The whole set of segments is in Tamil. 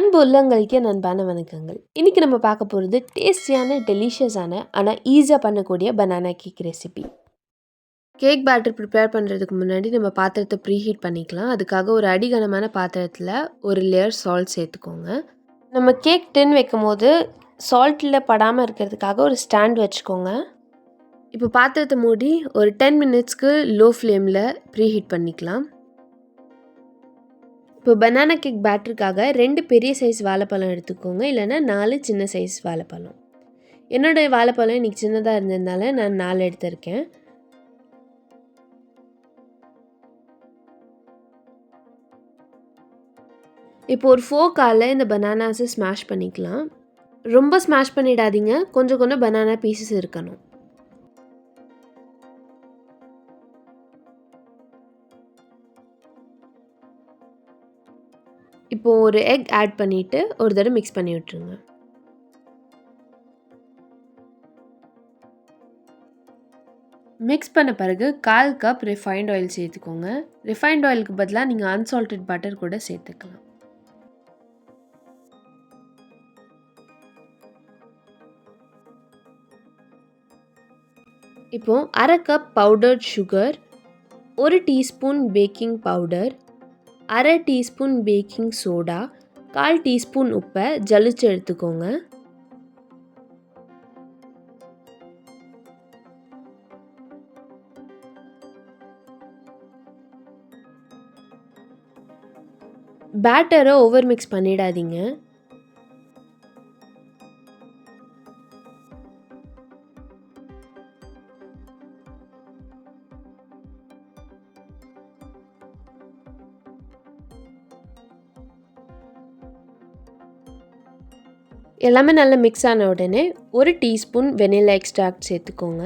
அன்பு உள்ளங்களுக்கு என் அன்பான வணக்கங்கள். இன்றைக்கி நம்ம பார்க்க போகிறது டேஸ்டியான டெலிஷியஸான ஆனால் ஈஸியாக பண்ணக்கூடிய banana cake recipe. Cake batter prepare பண்ணுறதுக்கு முன்னாடி நம்ம பாத்திரத்தை ப்ரீஹீட் பண்ணிக்கலாம். அதுக்காக ஒரு அடிகனமான பாத்திரத்தில் ஒரு லேயர் சால்ட் சேர்த்துக்கோங்க. நம்ம கேக் டின் வைக்கும் போது சால்ட்டில் படாமல் இருக்கிறதுக்காக ஒரு ஸ்டாண்ட் வச்சுக்கோங்க. இப்போ பாத்திரத்தை மூடி ஒரு 10 மினிட்ஸ்க்கு லோ ஃப்ளேமில் ப்ரீஹீட் பண்ணிக்கலாம். இப்போ பனானா கேக் பேட்டருக்காக 2 பெரிய சைஸ் வாழைப்பழம் எடுத்துக்கோங்க, இல்லைன்னா 4 சின்ன சைஸ் வாழைப்பழம். என்னுடைய வாழைப்பழம் இன்றைக்கி சின்னதாக இருந்ததுனால நான் 4 எடுத்திருக்கேன். இப்போ ஒரு ஃபோர்க்கால் இந்த பனானாஸை ஸ்மாஷ் பண்ணிக்கலாம். ரொம்ப ஸ்மாஷ் பண்ணிடாதீங்க, கொஞ்சம் கொஞ்சம் பனானா பீசஸ் இருக்கணும். இப்போது ஒரு எக் ஆட் பண்ணிவிட்டு ஒரு தடவை மிக்ஸ் பண்ணி விட்டுருங்க. மிக்ஸ் பண்ண பிறகு 1/4 கப் ரிஃபைண்ட் ஆயில் சேர்த்துக்கோங்க. ரிஃபைண்ட் ஆயிலுக்கு பதிலாக நீங்கள் அன்சால்டட் பட்டர் கூட சேர்த்துக்கலாம். இப்போது 1/2 cup powdered sugar, 1 teaspoon baking powder, 1/2 teaspoon baking soda, 1/4 teaspoon உப்பை ஜலிச்சு எடுத்துக்கோங்க. பேட்டரை ஓவர் மிக்ஸ் பண்ணிடாதீங்க. எல்லாமே நல்லா மிக்ஸ் ஆன உடனே 1 டீஸ்பூன் வெனிலா எக்ஸ்ட்ராக்ட் சேர்த்துக்கோங்க.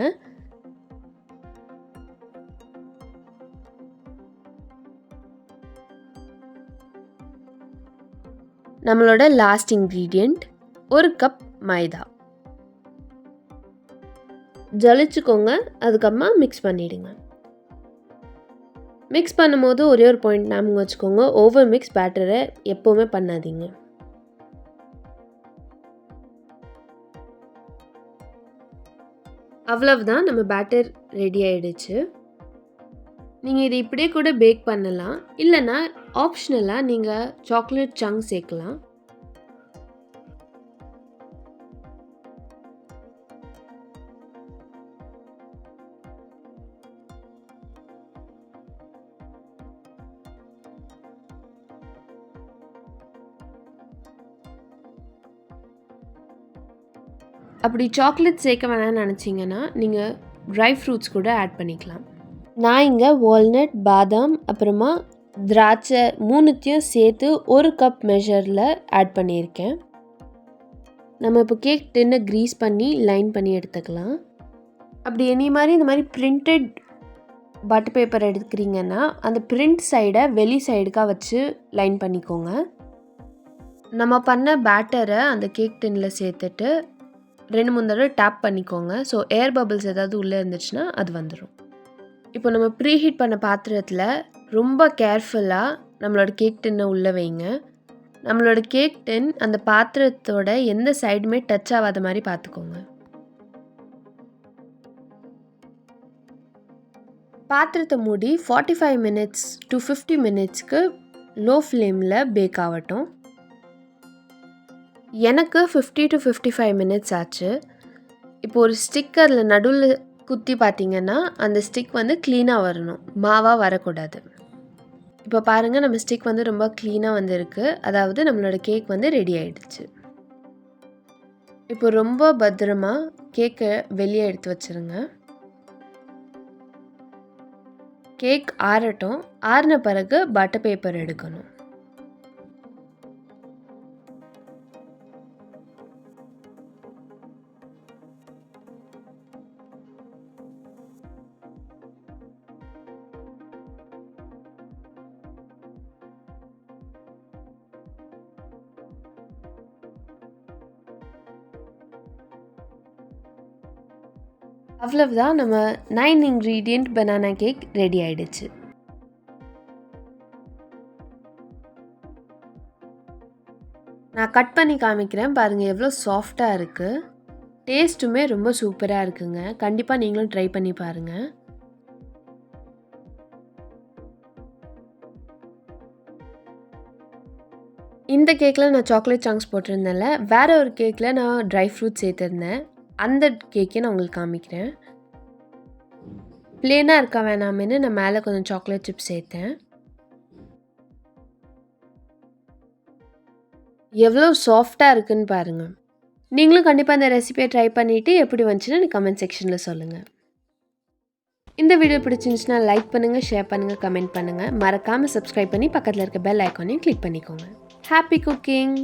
நம்மளோட லாஸ்ட் இன்க்ரீடியண்ட் 1 கப் மைதா ஜலிச்சுக்கோங்க. அதுக்கப்புறமா மிக்ஸ் பண்ணிவிடுங்க. மிக்ஸ் பண்ணும்போது ஒரே ஒரு பாயிண்ட் ஞாபகம் வச்சுக்கோங்க, ஓவர் மிக்ஸ் பேட்டரை எப்போவுமே பண்ணாதீங்க. அவ்வளவுதான், நம்ம பேட்டர் ரெடி ஆகிடுச்சு. நீங்கள் இதை இப்படியே கூட பேக் பண்ணலாம், இல்லைன்னா ஆப்ஷனலாக நீங்கள் சாக்லேட் சங்க் சேர்க்கலாம். அப்படி சாக்லேட் சேர்க்க வேணாம்னு நினச்சிங்கன்னா நீங்கள் ட்ரை ஃப்ரூட்ஸ் கூட ஆட் பண்ணிக்கலாம். நான் இங்கே வால்நட், பாதாம், அப்புறமா திராட்சை 3த்தையும் சேர்த்து 1 கப் மெஷரில் ஆட் பண்ணியிருக்கேன். நம்ம இப்போ கேக் டின்னை க்ரீஸ் பண்ணி லைன் பண்ணி எடுத்துக்கலாம். அப்படி இந்த மாதிரி பிரிண்டட் பட்டர் பேப்பர் எடுக்கிறீங்கன்னா அந்த பிரிண்ட் சைடை வெளி சைடுக்காக வச்சு லைன் பண்ணிக்கோங்க. நம்ம பண்ண பேட்டரை அந்த கேக் டின்னில் சேர்த்துட்டு 2-3 தடவை டேப் பண்ணிக்கோங்க. ஸோ ஏர் பபிள்ஸ் ஏதாவது உள்ளே இருந்துச்சுன்னா அது வந்துடும். இப்போ நம்ம ப்ரீஹீட் பண்ண பாத்திரத்தில் ரொம்ப கேர்ஃபுல்லாக நம்மளோட கேக் டின்னை உள்ளே வைங்க. நம்மளோட கேக் டின் அந்த பாத்திரத்தோட எந்த சைடுமே டச் ஆகாத மாதிரி பார்த்துக்கோங்க. பாத்திரத்தை மூடி 45 மினிட்ஸ் to 50 மினிட்ஸ்க்கு லோ ஃப்ளேமில் பேக் ஆகட்டும். எனக்கு 50 to 55 மினிட்ஸ் ஆச்சு. இப்போ ஒரு ஸ்டிக் அதில் நடுவில் குத்தி பார்த்தீங்கன்னா அந்த ஸ்டிக் க்ளீனாக வரணும், மாவாக வரக்கூடாது. இப்போ பாருங்கள், நம்ம ஸ்டிக் ரொம்ப க்ளீனாக வந்திருக்கு. அதாவது நம்மளோட கேக் ரெடி ஆகிடுச்சு. இப்போ ரொம்ப பத்திரமா கேக்கை வெளியே எடுத்து வச்சுருங்க. கேக் ஆறட்டும். ஆறின பிறகு பட்டர் பேப்பர் எடுக்கணும். அவ்வளவுதான், நம்ம 9 இன்க்ரீடியண்ட் பனானா கேக் ரெடி ஆகிடுச்சு. நான் கட் பண்ணி காமிக்கிறேன் பாருங்கள், எவ்வளோ சாஃப்டாக இருக்குது. டேஸ்ட்டுமே ரொம்ப சூப்பராக இருக்குங்க. கண்டிப்பாக நீங்களும் ட்ரை பண்ணி பாருங்கள். இந்த கேக்கில் நான் சாக்லேட் சங்க்ஸ் போட்டிருந்தேன்ல, வேறு ஒரு கேக்கில் நான் ட்ரை ஃப்ரூட்ஸ் சேர்த்துருந்தேன். அந்த கேக்கை நான் உங்களுக்கு காமிக்கிறேன். ப்ளேனாக இருக்க வேணாமேன்னு நான் மேலே கொஞ்சம் சாக்லேட் சிப்ஸ் சேர்த்தேன். எவ்வளோ சாஃப்டாக இருக்குன்னு பாருங்கள். நீங்களும் கண்டிப்பாக இந்த ரெசிபியை ட்ரை பண்ணிவிட்டு எப்படி வந்துச்சுன்னு எனக்கு கமெண்ட் செக்ஷனில் சொல்லுங்கள். இந்த வீடியோ பிடிச்சிருந்துச்சுன்னா லைக் பண்ணுங்கள், ஷேர் பண்ணுங்கள், கமெண்ட் பண்ணுங்கள். மறக்காமல் சப்ஸ்கிரைப் பண்ணி பக்கத்தில் இருக்க பெல் ஐக்கானையும் கிளிக் பண்ணிக்கோங்க. Happy cooking!